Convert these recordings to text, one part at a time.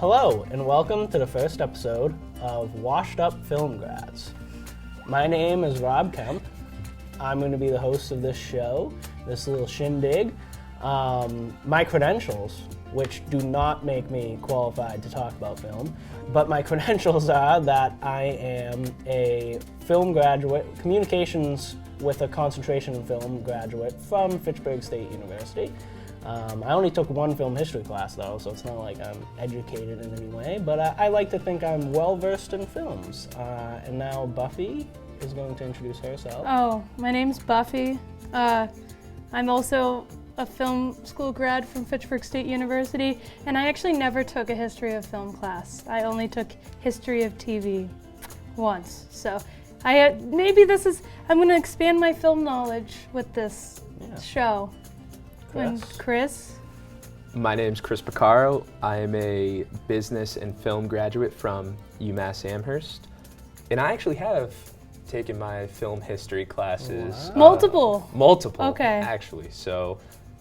Hello, and welcome to the first episode of Washed Up Film Grads. My name is Rob Kemp. I'm going to be the host of this show, this little shindig. My credentials, which do not make me qualified to talk about film, but my credentials are that I am a film graduate, communications with a concentration in film graduate from Fitchburg State University. I only took one film history class though, so it's not like I'm educated in any way, but I like to think I'm well versed in films. And now Buffy is going to introduce herself. Oh, my name's Buffy. I'm also a film school grad from Fitchburg State University, and I actually never took a history of film class. I only took history of TV once. So I'm going to expand my film knowledge with this show. And Chris? My name's Chris Piccaro. I am a business and film graduate from UMass Amherst, and I actually have taken my film history classes. Wow. Multiple, Okay. actually. So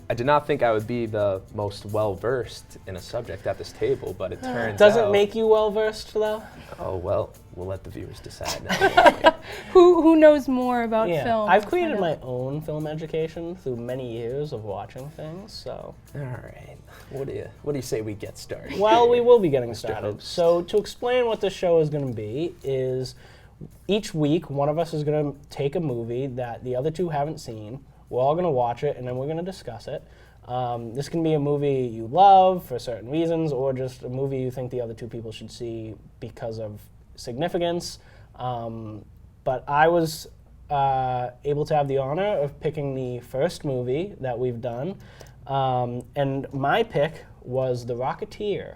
I did not think I would be the most well-versed in a subject at this table, but it turns out... Does it make you well versed though? Oh, well, we'll let the viewers decide now. Who knows more about film? I've created my own film education through many years of watching things, so... All right. What do you say we get started? Well, we will be getting Mr. started. Host. So to explain what this show is going to be is each week one of us is going to take a movie that the other two haven't seen. We're all going to watch it and then we're going to discuss it. This can be a movie you love for certain reasons or just a movie you think the other two people should see because of significance. But I was able to have the honor of picking the first movie that we've done. And my pick was The Rocketeer.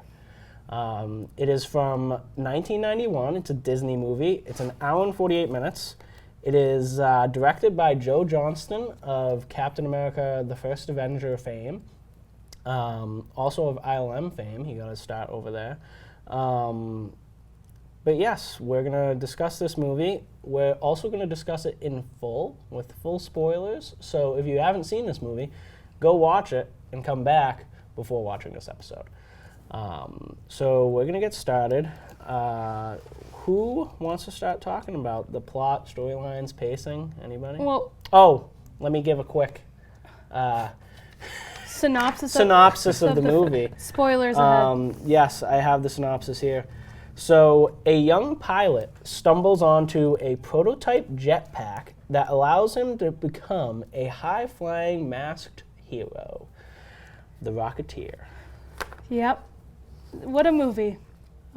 It is from 1991. It's a Disney movie. It's an hour and 48 minutes. It is directed by Joe Johnston of Captain America, the First Avenger fame, also of ILM fame. He got his start over there. But yes, we're going to discuss this movie. We're also going to discuss it in full, with full spoilers. So if you haven't seen this movie, go watch it and come back before watching this episode. So we're going to get started. Who wants to start talking about the plot, storylines, pacing? Anybody? Well, let me give a quick synopsis of the movie. Spoilers ahead. Yes, I have the synopsis here. So, a young pilot stumbles onto a prototype jetpack that allows him to become a high-flying masked hero, the Rocketeer. Yep. What a movie.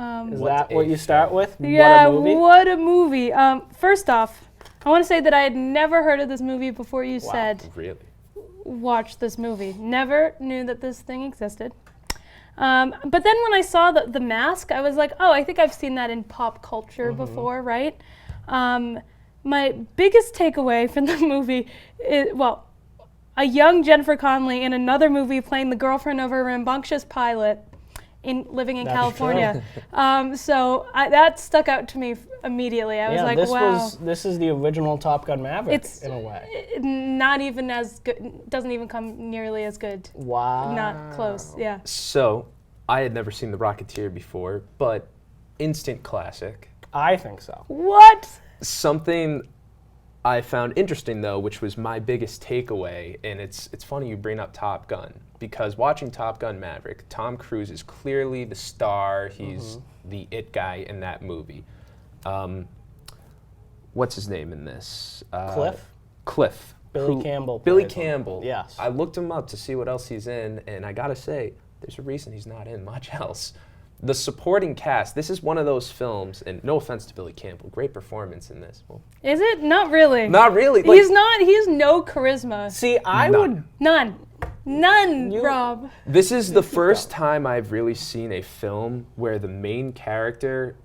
Is that what you start with? Yeah, what a movie? First off, I want to say that I had never heard of this movie before you said, Really? Watch this movie. Never knew that this thing existed. But then when I saw the mask, I was like, oh, I think I've seen that in pop culture before, right? My biggest takeaway from the movie is, a young Jennifer Connelly in another movie playing the girlfriend of a rambunctious pilot living in California. So that stuck out to me immediately. I was like, wow. This is the original Top Gun Maverick in a way. Not even as good, doesn't even come nearly as good. Wow. Not close, yeah. So, I had never seen The Rocketeer before, but instant classic. I think so. What? Something I found interesting though, which was my biggest takeaway, and it's funny you bring up Top Gun, because watching Top Gun Maverick, Tom Cruise is clearly the star. He's the it guy in that movie. What's his name in this? Cliff. Billy Campbell. Billy Campbell. Yes. I looked him up to see what else he's in, and I gotta say, there's a reason he's not in much else. The supporting cast, this is one of those films, and no offense to Billy Campbell, great performance in this. Well, is it? Not really. Not really. He has no charisma. See, I would... None, Rob. This is the first time I've really seen a film where the main character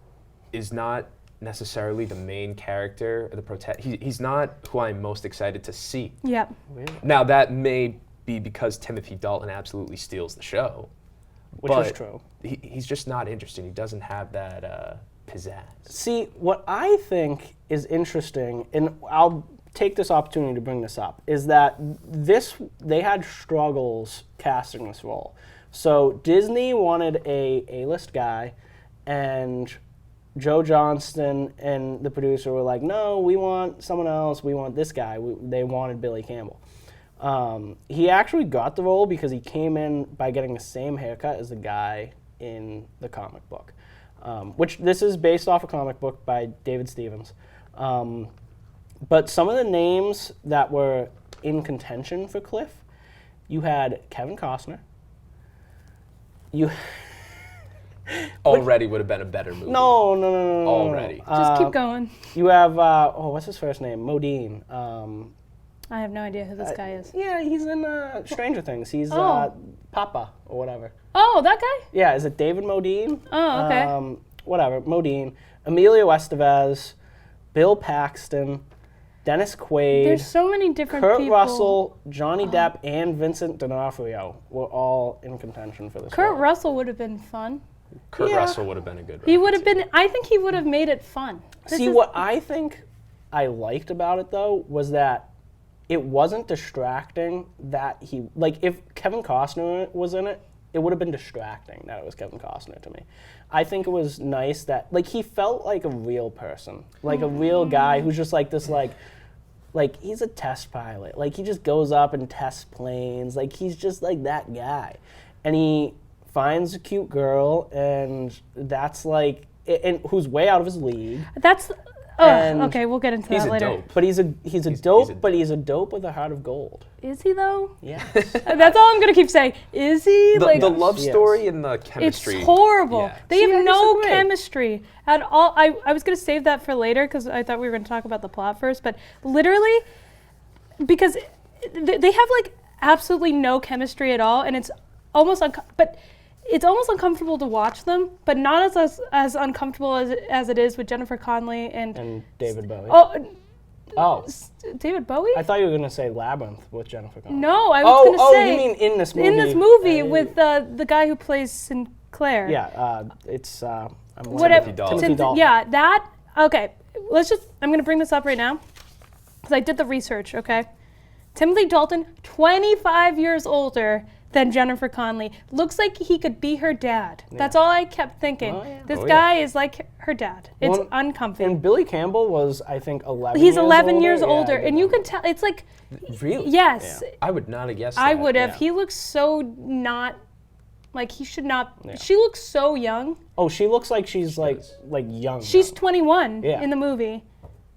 is not necessarily the main character, or he's not who I'm most excited to see. Yeah. Really? Now, that may be because Timothy Dalton absolutely steals the show. Which is true. He's just not interesting. He doesn't have that pizzazz. See, what I think is interesting, and I'll take this opportunity to bring this up, is that they had struggles casting this role. So Disney wanted a A-list guy, and Joe Johnston and the producer were like, no, we want someone else. We want this guy. They wanted Billy Campbell. He actually got the role because he came in by getting the same haircut as the guy in the comic book, which this is based off a comic book by David Stevens. But some of the names that were in contention for Cliff, you had Kevin Costner. Already would have been a better movie. No. Already. Just keep going. You have, what's his first name? Modine. I have no idea who this guy is. Yeah, he's in Stranger Things. He's Oh. Papa or whatever. Oh, that guy? Yeah, is it David Modine? Oh, okay. Whatever, Modine. Emilio Estevez, Bill Paxton, Dennis Quaid, There's so many different Kurt people. Russell, Johnny Depp, and Vincent D'Onofrio were all in contention for this Kurt role. Russell would have been fun. Kurt Yeah. Russell would have been a good He would have Rocketeer. been, I think he would have made it fun. See, what I think I liked about it, though, was that it wasn't distracting that he, like, if Kevin Costner was in it, it would have been distracting that it was Kevin Costner to me. I think it was nice that, like, he felt like a real person, like a real guy who's just like this, like he's a test pilot. Like, he just goes up and tests planes. Like, he's just like that guy. And he finds a cute girl, and that's like, and who's way out of his league. That's, And okay, we'll get into He's that a later. dope. But he's a dope, he's a but he's a dope with a heart of gold. Is he though? Yes. That's all I'm gonna keep saying. Is he? The love Yes. story and the It's chemistry. horrible. Yeah. They See, I have no disagree. chemistry at all. I was going to save that for later because I thought we were going to talk about the plot first. But literally, because they have like absolutely no chemistry at all, and it's almost it's almost uncomfortable to watch them, but not as uncomfortable as it is with Jennifer Connelly and And David Bowie. oh, Oh, David Bowie. I thought you were going to say Labyrinth with Jennifer Connelly. No, I was going to say. you mean in this movie? in this movie with the guy who plays Sinclair. Yeah, it's... I'm Whatever. Timothy Dalton. Timothy Dalton. Yeah, that. Okay, I'm going to bring this up right now because I did the research. Okay, Timothy Dalton, 25 years older than Jennifer Connelly, looks like he could be her dad. That's all I kept thinking. Oh, yeah. This Oh, guy is like her dad. It's Well, uncomfortable. And Billy Campbell was, I think, 11 He's years 11 older. years Yeah, older, I and did you know. can tell. It's like, Really? yes, I would not have guessed I that. would have. yeah. He looks so not. Like he should not. Yeah. She looks so young. Oh, she looks like she's like young. She's 21 Yeah. in the movie,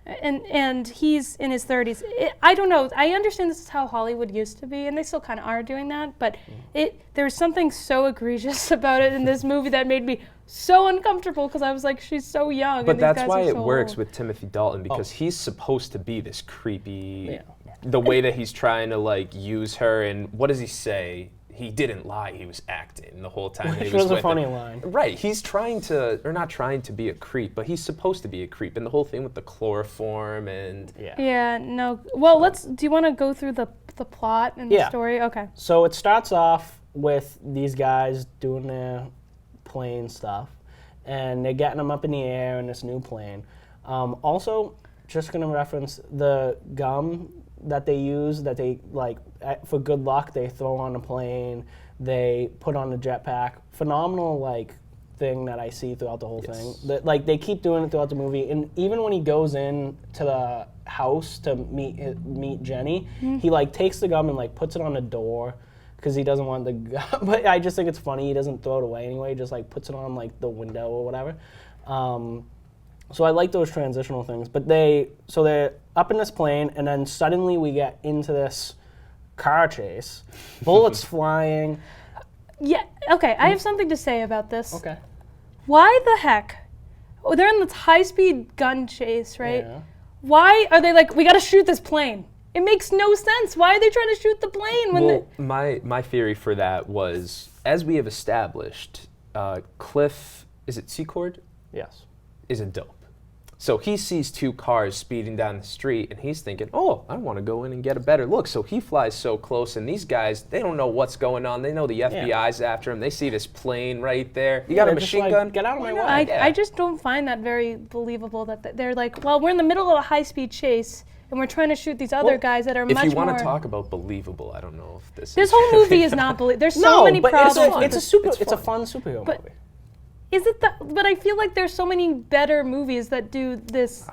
and he's in his 30s. I don't know. I understand this is how Hollywood used to be, and they still kind of are doing that. But there was something so egregious about it in this movie that made me so uncomfortable because I was like, she's so young. But and these that's guys why are it so works old. with Timothy Dalton because he's supposed to be this creepy. Yeah. The way that he's trying to like use her, and what does he say? He didn't lie. He was acting the whole time. Which he was was a with funny him. line. Right. He's trying to, or not trying to be a creep, but he's supposed to be a creep. And the whole thing with the chloroform and Yeah. Yeah. No. Well, do you want to go through the plot and the Yeah. story? Okay. So it starts off with these guys doing their plane stuff, and they're getting them up in the air in this new plane. Also, just going to reference the gum that they use, that they, like, for good luck, they throw on a plane, they put on a jetpack. Phenomenal, like, thing that I see throughout the whole thing. That, like, they keep doing it throughout the movie, and even when he goes in to the house to meet Jenny, he, like, takes the gum and, like, puts it on the door because he doesn't want the gum. But I just think it's funny. He doesn't throw it away anyway. He just, like, puts it on, like, the window or whatever. So I like those transitional things. But they're up in this plane, and then suddenly we get into this car chase. Bullets flying. Yeah. Okay. I have something to say about this. Okay. Why the heck? Oh, they're in this high-speed gun chase, right? Yeah. Why are they like, we gotta shoot this plane? It makes no sense. Why are they trying to shoot the plane when well, my theory for that was, as we have established, Cliff, is it Secord? Yes. Is a dope. So he sees two cars speeding down the street, and he's thinking, oh, I want to go in and get a better look. So he flies so close, and these guys, they don't know what's going on. They know the FBI's after him. They see this plane right there. You got a They're just machine like, gun? Get out of my way. I just don't find that very believable that they're like, well, we're in the middle of a high-speed chase. and we're trying to shoot these other guys that are If much you more. want to talk about believable, I don't know if this This is whole movie is not believable. There's so No, many but problems. it's a fun superhero But- movie. Is it that? But I feel like there's so many better movies that do this.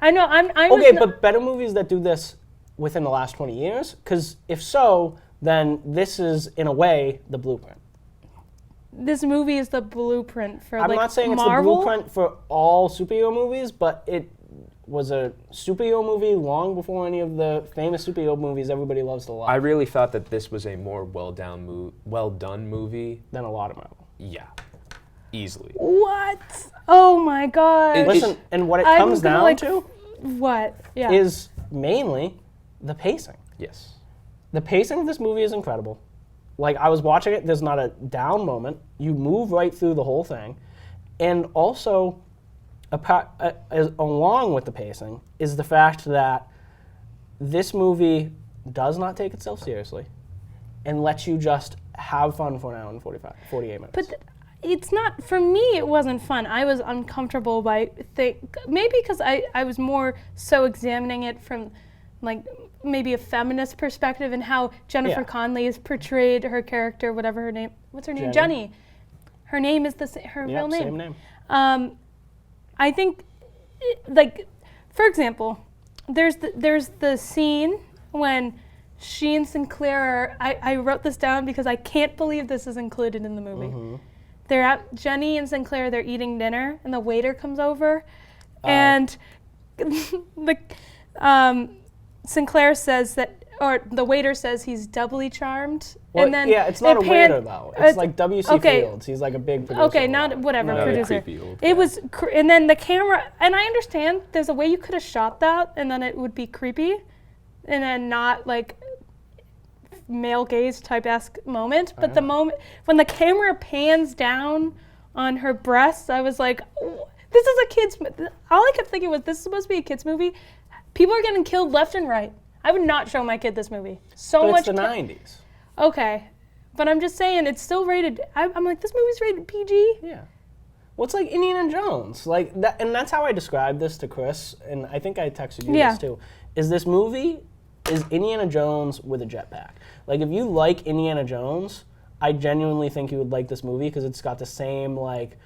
I know. I was Okay, not- but better movies that do this within the last 20 years? Because if so, then this is, in a way, the blueprint. this movie is the blueprint for I'm like not saying Marvel. it's the blueprint for all superhero movies, but it was a superhero movie long before any of the famous superhero movies everybody loves to love I really thought that this was a more well done movie. than a lot of Marvel. Yeah, easily. What? Oh my god. Listen, and what it I'm comes gonna, down like, to What? Yeah. is mainly the pacing. Yes. The pacing of this movie is incredible. Like, I was watching it, there's not a down moment. You move right through the whole thing. And also, along with the pacing, is the fact that this movie does not take itself seriously and lets you just have fun for an hour and 48 minutes. But it's not, for me, it wasn't fun. I was uncomfortable by, maybe because I was more so examining it from, like, maybe a feminist perspective and how Jennifer Yeah. Connelly has portrayed her character, whatever her name, what's her name? Jenny. Jenny. Her name is her Yep, real name. same name. I think, like, for example, there's the scene when she and Sinclair are, I wrote this down because I can't believe this is included in the movie. Mm-hmm. They're at, Jenny and Sinclair, they're eating dinner, and the waiter comes over, and Sinclair says that, or the waiter says he's doubly charmed. Well, and then yeah, it's not a waiter, though. It's like W.C. okay. Fields. He's like a big producer. Okay, or not whatever, No, producer. creepy old guy. It was, and then the camera, and I understand there's a way you could have shot that, and then it would be creepy, and then not like male gaze type-esque moment. But the moment when the camera pans down on her breasts, I was like, oh, this is a kid's. All I kept thinking was, this is supposed to be a kid's movie. People are getting killed left and right. I would not show my kid this movie. So But much. it's the 90s. Okay, but I'm just saying it's still rated. I'm like, this movie's rated PG. Yeah. Well, it's like Indiana Jones. Like that, and that's how I described this to Chris, and I think I texted you Yeah. this too. Is this movie is Indiana Jones with a jetpack. Like, if you like Indiana Jones, I genuinely think you would like this movie because it's got the same, like,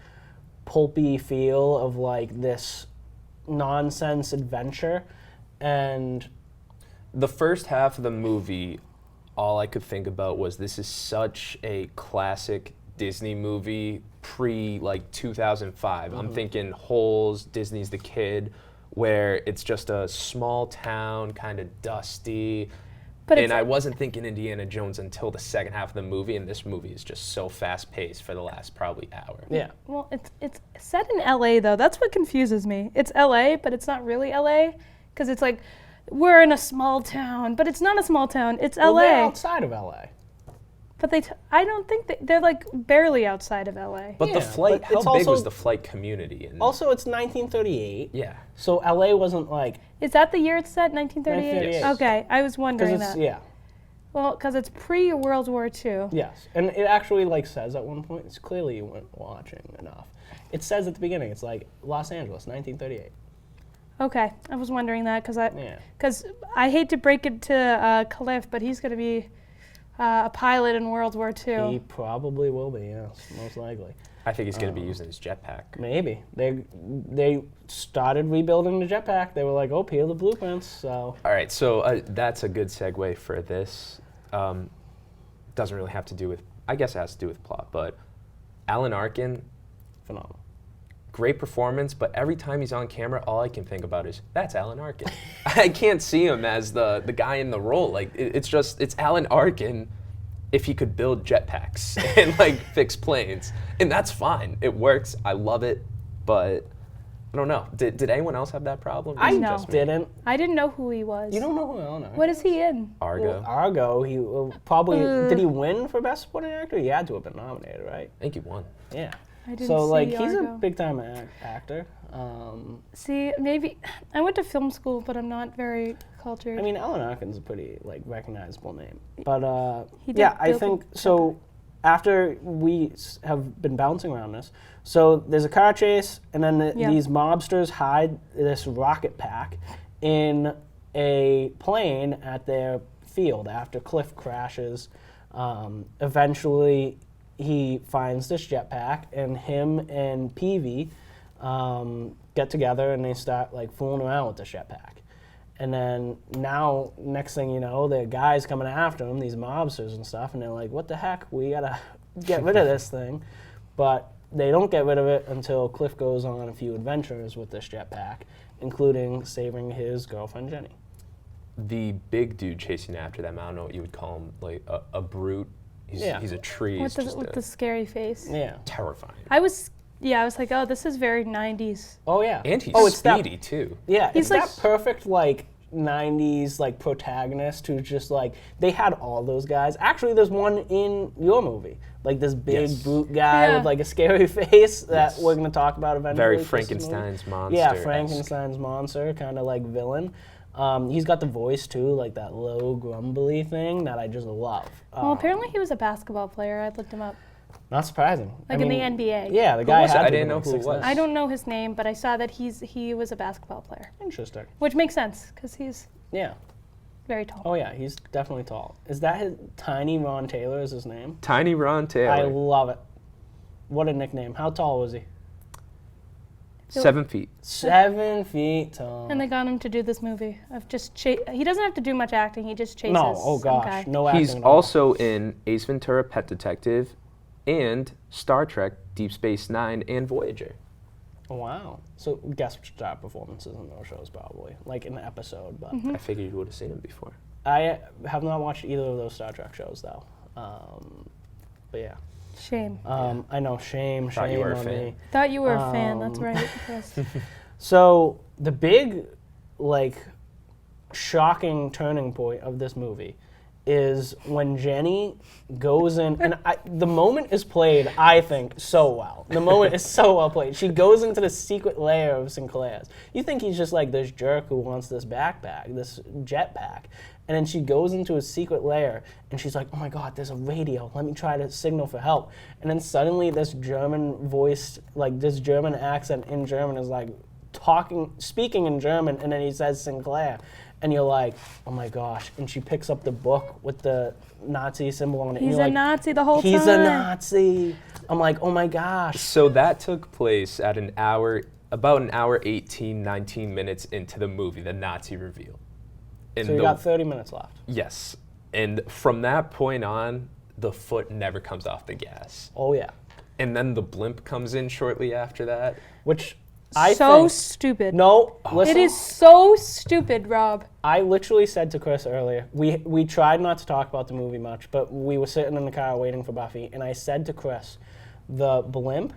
pulpy feel of, like, this nonsense adventure. And The first half of the movie, all I could think about was this is such a classic Disney movie pre like 2005. I'm thinking Holes, Disney's The Kid, where it's just a small town, kind of dusty. But And I wasn't thinking Indiana Jones until the second half of the movie, and this movie is just so fast paced for the last probably hour. yeah. Well, it's set in LA though. That's what confuses me. It's LA, but it's not really LA because it's like we're in a small town, but it's not a small town. It's Well, LA. they're outside of LA. But I don't think they're like barely outside of LA. But the Yeah, flight, but how it's big also- was the flight community? And Also, it's 1938. yeah. So LA wasn't like, Is that the year it's set? 1938. 1938. Okay, I was because wondering it's, that. yeah. Well, because it's pre-World War II. Yes, and it actually like says at one point, it's clearly you weren't watching enough. It says at the beginning, it's like Los Angeles, 1938. Okay, I was wondering that because Yeah. I hate to break it to Cliff, but he's going to be a pilot in World War He II. probably will be, yes, most likely. I think he's going to be using his jetpack. Maybe. They started rebuilding the jetpack. They were like, oh, here are the blueprints, so. All right, so that's a good segue for this. Doesn't really have to do with, I guess it has to do with plot, but Alan Arkin, Phenomenal. great performance, but every time he's on camera, all I can think about is, that's Alan Arkin. I can't see him as the guy in the role. Like, it's Alan Arkin if he could build jetpacks and, like, fix planes. And that's fine. It works. I love it, but I don't know. Did anyone else have that problem? Or I is it No. just me? didn't. I didn't know who he was. You don't know who Alan Arkin What is he in? Argo. Well, Argo, he probably, did he win for Best Supporting Actor? He had to have been nominated, right? I think he won. Yeah. I didn't So, see like, he's a Argo. big-time actor. See, maybe I went to film school, but I'm not very cultured. I mean, Alan Arkin's a pretty, like, recognizable name. But, He did yeah, I build think, a so after we have been bouncing around this, so there's a car chase, and then Yeah. these mobsters hide this rocket pack in a plane at their field after Cliff crashes. Eventually, he finds this jetpack, and him and Peavy get together, and they start like fooling around with this jetpack. And then now, next thing you know, the guys coming after him, these mobsters and stuff, and they're like, what the heck, we gotta get rid of this thing. But they don't get rid of it until Cliff goes on a few adventures with this jetpack, including saving his girlfriend, Jenny. The big dude chasing after them, I don't know what you would call him, like a brute. He's a tree. With the scary face. Yeah. Terrifying. I was like, oh, this is very 90s. Oh, yeah. And he's it's speedy, too. Yeah, He's it's like- that perfect, like, 90s, like, protagonist who's just, like, they had all those guys. Actually, there's one in your movie. Like, this big Yes. brute guy Yeah. with, like, a scary face that Yes. we're going to talk about eventually. Very with this movie. Frankenstein's monster. Yeah, Frankenstein's monster, kind of like villain. He's got the voice, too, like that low, grumbly thing that I just love. Well, apparently he was a basketball player. I looked him up. Not surprising. Like in the NBA. Yeah, the guy was it? had I to didn't be know like who it 6'9". was. I don't know his name, but I saw that he was a basketball player, Interesting. which makes sense because he's Yeah. very tall. Oh, yeah, he's definitely tall. Is that his Tiny Ron Taylor is his name? Tiny Ron Taylor. I love it. What a nickname. How tall was he? 7 feet. 7 feet tall. And they got him to do this movie of just he doesn't have to do much acting. He just chases. No, oh some gosh, guy. no acting He's at all. also in Ace Ventura: Pet Detective and Star Trek: Deep Space Nine and Voyager. Wow. So guest star performances in those shows probably, like an episode. But Mm-hmm. I figured you would have seen him before. I have not watched either of those Star Trek shows though. But yeah, Shame. I know. Shame Thought you were a on fan. me. Thought you were a fan. That's right. Yes. So the big, like, shocking turning point of this movie is when Jenny goes in, and the moment is played, I think, so well. The moment is so well played. She goes into the secret lair of Sinclair's. You think he's just like this jerk who wants this backpack, this jetpack. And then she goes into a secret lair, and she's like, oh my God, there's a radio. Let me try to signal for help. And then suddenly this German voice, like this German accent in German is like speaking in German, and then he says Sinclair. And you're like, oh my gosh. And she picks up the book with the Nazi symbol on it. and He's you're a like, Nazi the whole He's time. a Nazi. I'm like, oh my gosh. So that took place at about an hour 18, 19 minutes into the movie, the Nazi reveal. And So you got 30 minutes left. Yes. And from that point on, the foot never comes off the gas. Oh yeah. And then the blimp comes in shortly after that. Which I So think, stupid. no, listen. It is so stupid, Rob. I literally said to Chris earlier, we tried not to talk about the movie much, but we were sitting in the car waiting for Buffy, and I said to Chris, the blimp,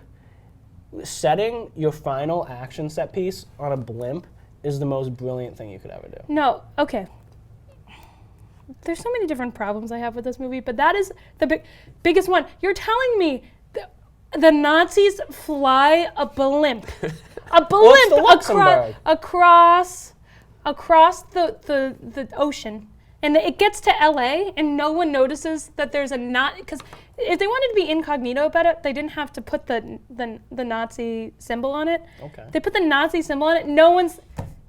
setting your final action set piece on a blimp is the most brilliant thing you could ever do. No, okay. There's so many different problems I have with this movie, but that is the biggest one. You're telling me the Nazis fly a blimp. A Well, it's the blimp Luxembourg. across the ocean. And it gets to LA and no one notices that there's a Nazi, because if they wanted to be incognito about it, they didn't have to put the Nazi symbol on it. Okay. They put the Nazi symbol on it.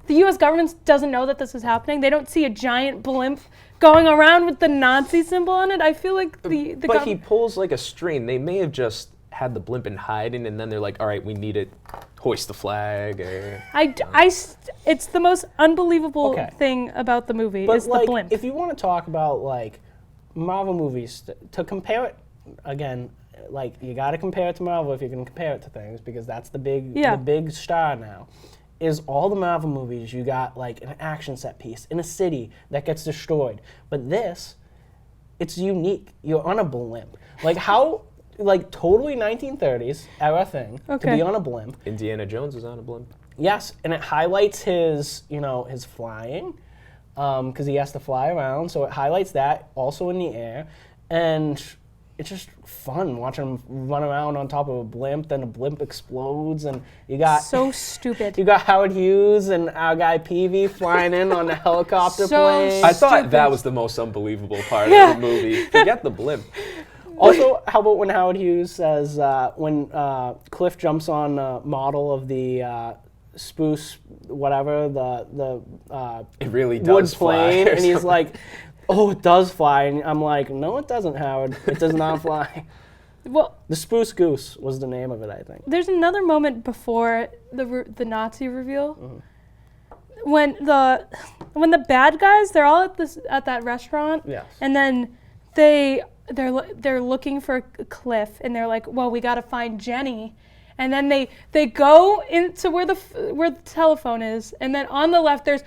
The U.S. government doesn't know that this is happening. They don't see a giant blimp going around with the Nazi symbol on it. I feel like the But he pulls like a string. They may have just had the blimp in hiding, and then they're like, all right, we need it. Hoist the flag. Or it's the most unbelievable Okay. thing about the movie But is like, the blimp. if you want to talk about like Marvel movies, to compare it again, like you got to compare it to Marvel if you're going to compare it to things, because that's the big star now. Is all the Marvel movies you got like an action set piece in a city that gets destroyed, but this, it's unique. You're on a blimp. Like how? Like totally 1930s era thing to Okay. be on a blimp. Indiana Jones is on a blimp. Yes, and it highlights his flying, because he has to fly around. So it highlights that also in the air, and it's just fun watching him run around on top of a blimp. Then the blimp explodes, and you got So stupid. you got Howard Hughes and our guy Peavy flying in on the helicopter So plane. I thought Stupid. that was the most unbelievable part Yeah. of the movie. Forget the blimp. Also, how about when Howard Hughes says when Cliff jumps on a model of the spruce, whatever, the It really wood does fly. plane, or and he's something. like, "Oh, it does fly," and I'm like, "No, it doesn't, Howard. It does not fly." Well, The Spruce Goose was the name of it, I think. there's another moment before the Nazi reveal Mm-hmm. when the bad guys, they're all at that restaurant, Yes. and then they're looking for a Cliff, and they're like, well, we got to find Jenny. And then they go into where the telephone is, and then on the left there's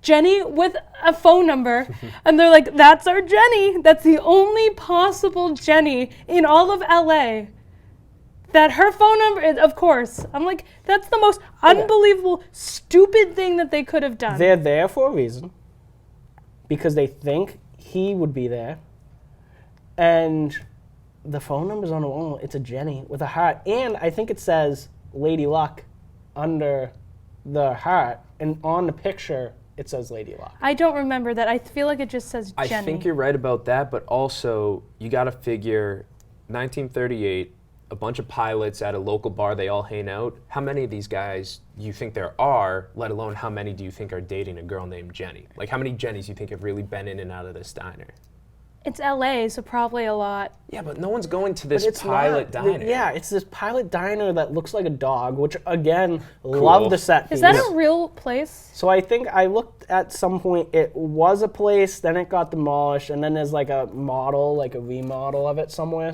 Jenny with a phone number, and they're like, that's our Jenny. That's the only possible Jenny in all of LA. That her phone number is, of course. I'm like, that's the most unbelievable, stupid thing that they could have done. They're there for a reason, because they think he would be there, and the phone number's on the wall. It's a Jenny with a heart, and I think it says Lady Luck under the heart, and on the picture it says Lady Luck. I don't remember that. I feel like it just says Jenny. I think you're right about that, but also you got to figure 1938, a bunch of pilots at a local bar, they all hang out. How many of these guys do you think there are, let alone how many do you think are dating a girl named Jenny? Like, how many Jennys do you think have really been in and out of this diner? It's LA, so probably a lot. Yeah, but no one's going to this But it's pilot not. diner. Yeah, it's this pilot diner that looks like a dog, which again, Cool. love the set piece. Is that a real place? So I think I looked at some point, it was a place, then it got demolished, and then there's like a model, like a remodel of it somewhere.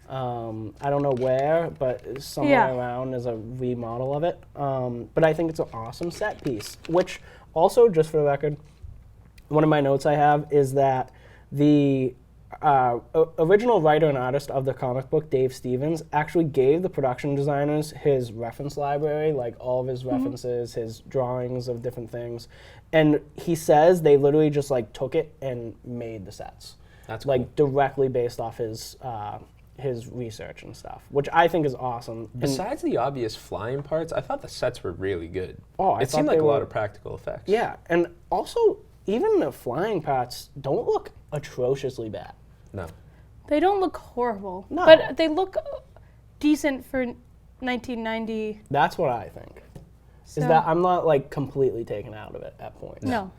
I don't know where, but somewhere around there's a remodel of it. But I think it's an awesome set piece, which also, just for the record, one of my notes I have is that the original writer and artist of the comic book, Dave Stevens, actually gave the production designers his reference library, like all of his references, his drawings of different things. And he says they literally just like took it and made the sets. That's like directly based off his research and stuff, which I think is awesome. Besides the obvious flying parts, I thought the sets were really good. Oh, I it seemed thought like they a lot were- of practical effects. Yeah, and also even the flying parts don't look atrociously bad. No. They don't look horrible, No. but they look decent for 1990. That's what I think. So, Is that I'm not like completely taken out of it at points. no.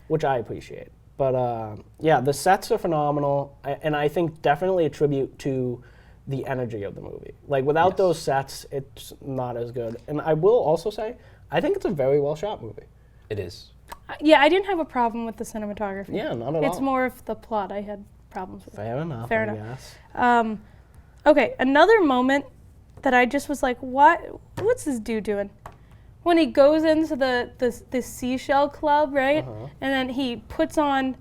Which I appreciate. But yeah, the sets are phenomenal, and I think definitely a tribute to the energy of the movie. Like without those sets, it's not as good. And I will also say, I think it's a very well shot movie. It is. Yeah, I didn't have a problem with the cinematography. Yeah, not at all. It's more of the plot I had problems with. Fair enough. Fair I enough. guess. Okay, another moment that I just was like, what's this dude doing? When he goes into the seashell club, right? And then he puts on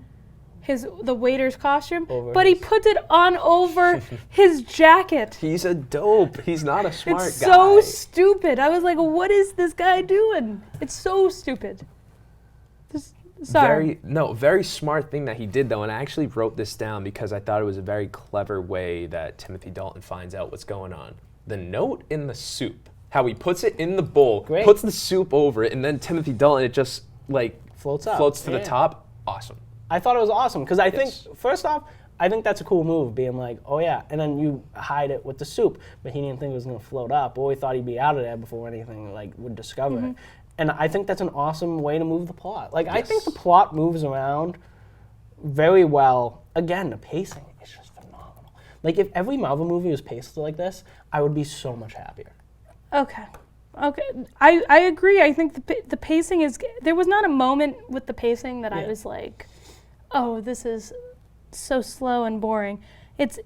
the waiter's costume, but he puts it on over his jacket. He's a dope. He's not a smart It's guy. so stupid. I was like, what is this guy doing? It's so stupid. Sorry. Very smart thing that he did though, and I actually wrote this down because I thought it was a very clever way that Timothy Dalton finds out what's going on. The note in the soup, how he puts it in the bowl, Great. puts the soup over it, and then Timothy Dalton, it just like Floats up. floats to the Yeah. top. Awesome. I thought it was awesome because I Yes. think, first off, I think that's a cool move, being like, oh yeah, and then you hide it with the soup, but he didn't think it was going to float up, or he thought he'd be out of there before anything like would discover it. And I think that's an awesome way to move the plot. Like I think the plot moves around very well. Again, the pacing is just phenomenal. Like if every Marvel movie was paced like this, I would be so much happier. Okay. I agree. I think the pacing is. There was not a moment with the pacing that I was like, oh, this is so slow and boring. It's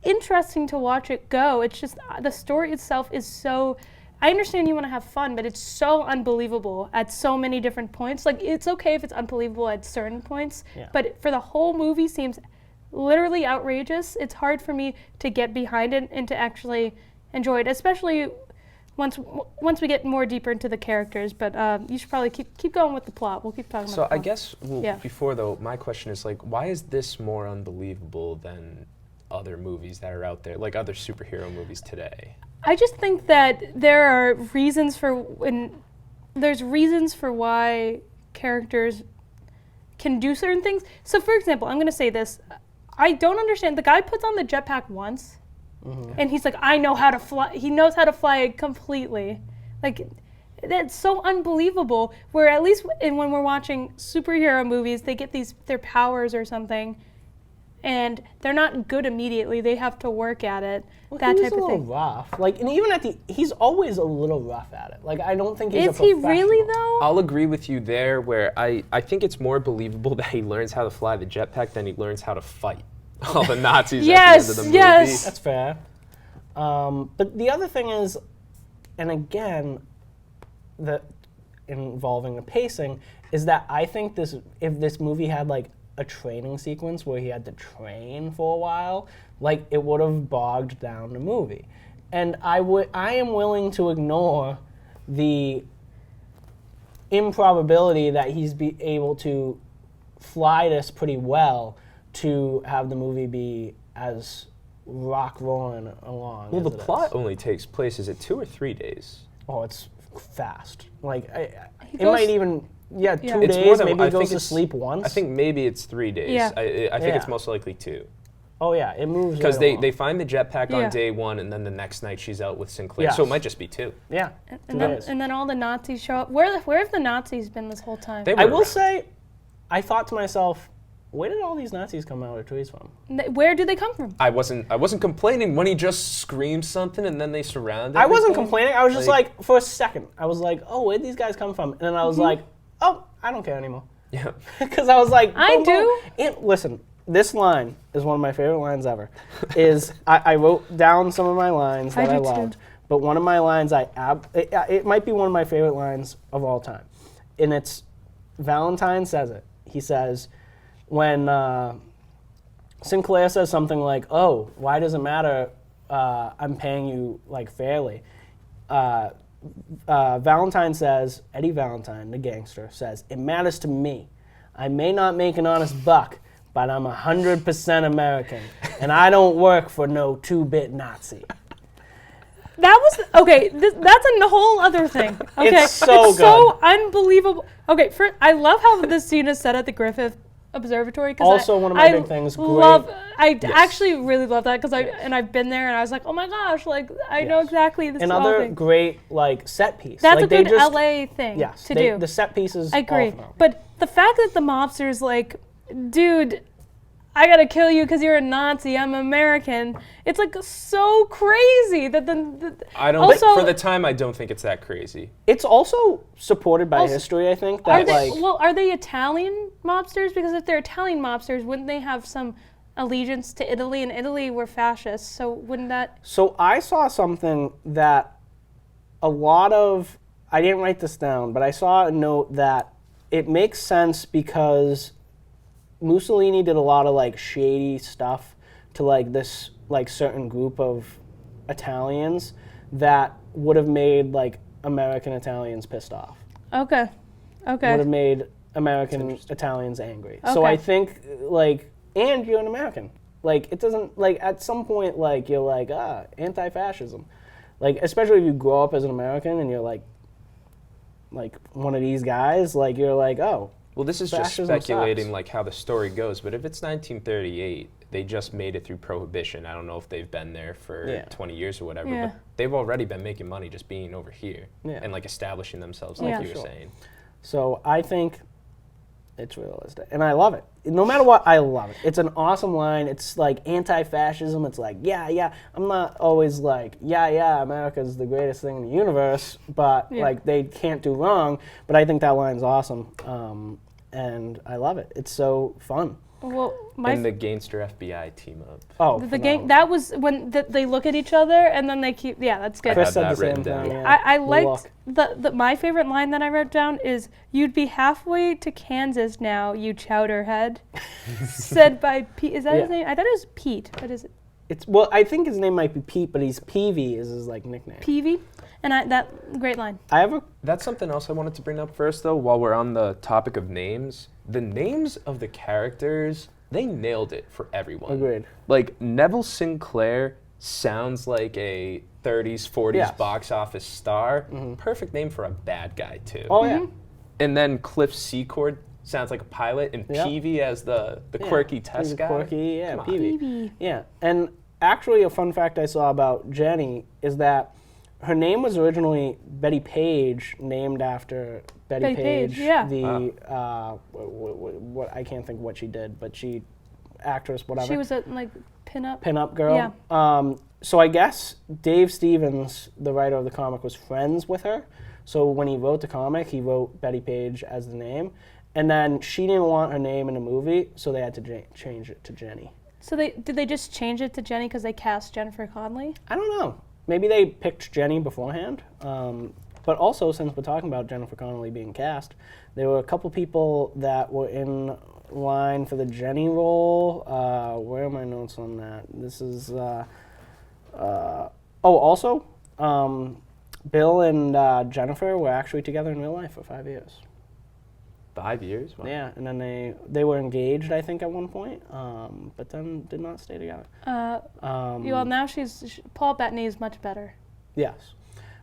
interesting to watch it go. It's just the story itself is so. I understand you want to have fun, but it's so unbelievable at so many different points. Like it's okay if it's unbelievable at certain points, but for the whole movie seems literally outrageous. It's hard for me to get behind it and to actually enjoy it, especially once we get more deeper into the characters. But you should probably keep going with the plot. We'll keep talking about So the plot. I guess before though, my question is like, why is this more unbelievable than other movies that are out there, like other superhero movies today? I just think that there are reasons there's reasons for why characters can do certain things. So for example, I'm going to say this. I don't understand. The guy puts on the jetpack once, and he's like, I know how to fly. He knows how to fly it completely. Like, that's so unbelievable. Where at least when we're watching superhero movies, they get their powers or something, and they're not good immediately. They have to work at it. Well, that he was type a of little thing. rough. Like, and even he's always a little rough at it. Like, I don't think he's a Is he professional. really though? I'll agree with you there, where I think it's more believable that he learns how to fly the jetpack than he learns how to fight all the Nazis at the end of the movie. Yes. That's fair. But the other thing is, and again, involving the pacing, is that I think if this movie had like a training sequence where he had to train for a while, like it would have bogged down the movie. And I am willing to ignore the improbability that he's able to fly this pretty well to have the movie be as rock rolling along. Well, as the it plot is. only takes place, is it 2 or 3 days? Oh, it's fast. Like it goes- might even 2 It's more days. than- Maybe I he goes think to it's- sleep once. I think maybe it's 3 days. Yeah. I think it's Yeah. most likely 2. Oh yeah, it moves. Because right along. they find the jetpack Yeah. on day 1, and then the next night she's out with Sinclair. Yes. So it might just be 2. yeah. And It then, is. and then all the Nazis show up. Where have the Nazis been this whole time? They were I will around. say, I thought to myself, where did all these Nazis come out of trees from? Where do they come from? I wasn't complaining when he just screamed something and then they surrounded. I wasn't everything. complaining. I was just like, for a second, I was like, oh, where'd these guys come from? And then I was like, oh, I don't care anymore. Yeah. Because I was like, I boom, boom. do. And listen, this line is one of my favorite lines ever. I wrote down some of my lines that I I, do too. loved, but one of my lines it might be one of my favorite lines of all time, and it's Valentine says it. He says when Sinclair says something like, "Oh, why does it matter? I'm paying you like fairly." Valentine says, Eddie Valentine, the gangster, says, "It matters to me. I may not make an honest buck, but I'm 100% American, and I don't work for no 2-bit Nazi." That was okay. That's a whole other thing. Okay, It's so so unbelievable. Okay, I love how this scene is set at the Griffith Observatory. 'Cause Also one of my big things, I actually really love that because I've been there and I was like, oh my gosh, like I know Yes. exactly this. Another thing. great like set piece. That's like, a good they just, LA thing yes, to do. The set pieces. I agree, all phenomenal. but the fact that the mobster's like, dude, I gotta kill you because you're a Nazi. I'm American. It's like so crazy that I don't. Also- for the time, I don't think it's that crazy. It's also supported by Also- history, I think. Are That they are they Italian mobsters? Because if they're Italian mobsters, wouldn't they have some allegiance to Italy? And Italy were fascists, so wouldn't that? So I saw something that a lot of, I didn't write this down, but I saw a note that it makes sense because Mussolini did a lot of like shady stuff to like this like certain group of Italians that would have made like American Italians pissed off. Okay, Would have okay. made American Italians angry. So I Okay. think like, and you're an American. Like it doesn't like at some point like you're like anti-fascism, like especially if you grow up as an American and you're like one of these guys, like you're like, oh, Well, this is just Fascism speculating sucks. like how the story goes, but if it's 1938, they just made it through Prohibition. I don't know if they've been there for Yeah. 20 years or whatever, Yeah. but they've already been making money just being over here Yeah. and like establishing themselves, Yeah. like you were Sure. saying. So I think it's realistic, and I love it. No matter what, I love it. It's an awesome line. It's like anti-fascism. It's like, yeah. I'm not always like, yeah, America's the greatest thing in the universe, but Yeah. like they can't do wrong. But I think that line's awesome, and I love it. It's so fun. Well, And the gangster FBI team up. Oh, the gang. That was when they look at each other and then they keep. Yeah, that's good. I Chris have said that the same written down. thing. Yeah. I The liked look. my favorite line that I wrote down is "You'd be halfway to Kansas now, you chowderhead," said by Pete. Is that his Yeah. name? I thought it was Pete. What is it? It's well, I think his name might be Pete, but he's Peavy is his like nickname. Peavy, and that great line. I have a That's something else I wanted to bring up first, though, while we're on the topic of names. The names of the characters, they nailed it for everyone. agreed. Like, Neville Sinclair sounds like a 30s, 40s Yes. box office star. Perfect name for a bad guy, too. Oh yeah. And then Cliff Secord sounds like a pilot, and Yep. Peavy as the Yeah. quirky He's test a guy. Quirky, yeah, Come on. Peavy. Peavy. Yeah, and actually, a fun fact I saw about Jenny is that her name was originally Betty Page, named after Betty Page. Yeah. The what I can't think what she did, but she actress whatever. She was a pinup. Pinup girl. Yeah. So I guess Dave Stevens, the writer of the comic, was friends with her. So when he wrote the comic, he wrote Betty Page as the name, and then she didn't want her name in the movie, so they had to change it to Jenny. So did they just change it to Jenny because they cast Jennifer Connelly? I don't know. Maybe they picked Jenny beforehand. But also, since we're talking about Jennifer Connelly being cast, there were a couple people that were in line for the Jenny role. Where are my notes on that? This is... also, Bill and Jennifer were actually together in real life for 5 years. 5 years? Wow. Yeah, and then they were engaged, I think, at one point, but then did not stay together. Well, now Paul Bettany is much better. Yes.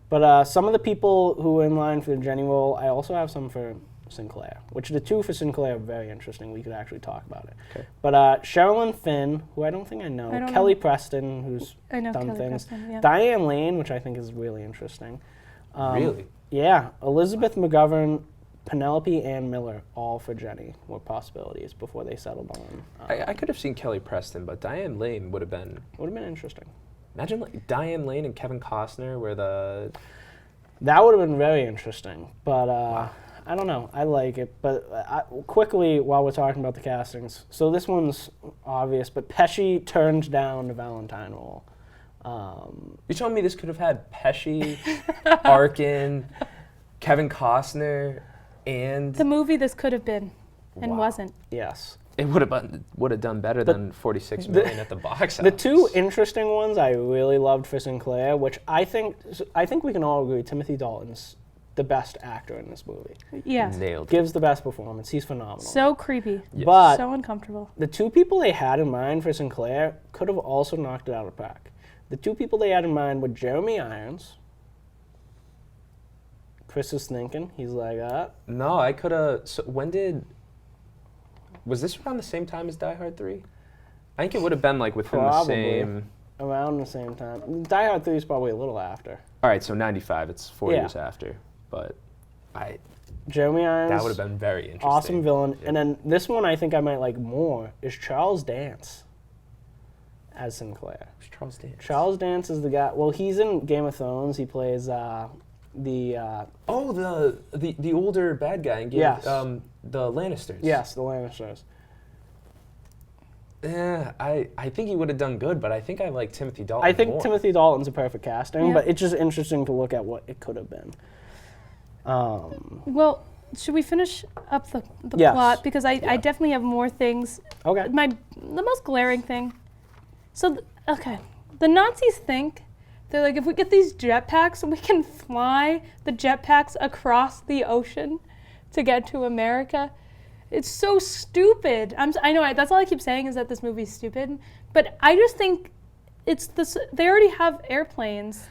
But some of the people who were in line for the Jenny role, I also have some for Sinclair, which the two for Sinclair are very interesting. We could actually talk about it. Okay. But Sherilyn Finn, who I don't think I know, I don't Kelly know. Preston, who's I know done Kelly things, Preston, yeah. Diane Lane, which I think is really interesting. Really? Yeah, Elizabeth McGovern, Penelope Ann Miller, all for Jenny were possibilities before they settled on. I could have seen Kelly Preston, but Diane Lane would have been... Would have been interesting. Imagine Diane Lane and Kevin Costner were the... That would have been very interesting, but I don't know. I like it, but quickly, while we're talking about the castings, so this one's obvious, but Pesci turned down the Valentine role. You're telling me this could have had Pesci, Arkin, Kevin Costner, and... The movie this could have been, and Wow. wasn't. Yes. It would have done better than 46 million at the box office. The two interesting ones I really loved for Sinclair, which I think we can all agree Timothy Dalton's the best actor in this movie. Yeah. Nailed it. Gives the best performance. He's phenomenal. So creepy. Yes. But So uncomfortable. the two people they had in mind for Sinclair could have also knocked it out of the park. The two people they had in mind were Jeremy Irons. Chris is thinking. He's like, No, I could have... So when did... Was this around the same time as Die Hard 3? I think it would have been like within the Probably. same... around the same time. Die Hard 3 is probably a little after. All right, so 95. It's 4 Yeah. years after. But Jeremy Irons. that would have been very interesting. Awesome villain. Yeah. And then this one I think I might like more is Charles Dance as Sinclair. Who's Charles Dance? Charles Dance is the guy. Well, he's in Game of Thrones. He plays the. Oh, the older bad guy in Game Yes. the Lannisters. Yes, the Lannisters. Yeah, I think he would have done good, but I think I like Timothy Dalton I think more. Timothy Dalton's a perfect casting, Yeah. but it's just interesting to look at what it could have been. Well, should we finish up the Yes. plot? Because I Yeah. definitely have more things. Okay. The most glaring thing. So, the Nazis think, they're like, if we get these jetpacks, we can fly the jetpacks across the ocean to get to America. It's so stupid. I know, that's all I keep saying is that this movie's stupid. But I just think it's this. They already have airplanes.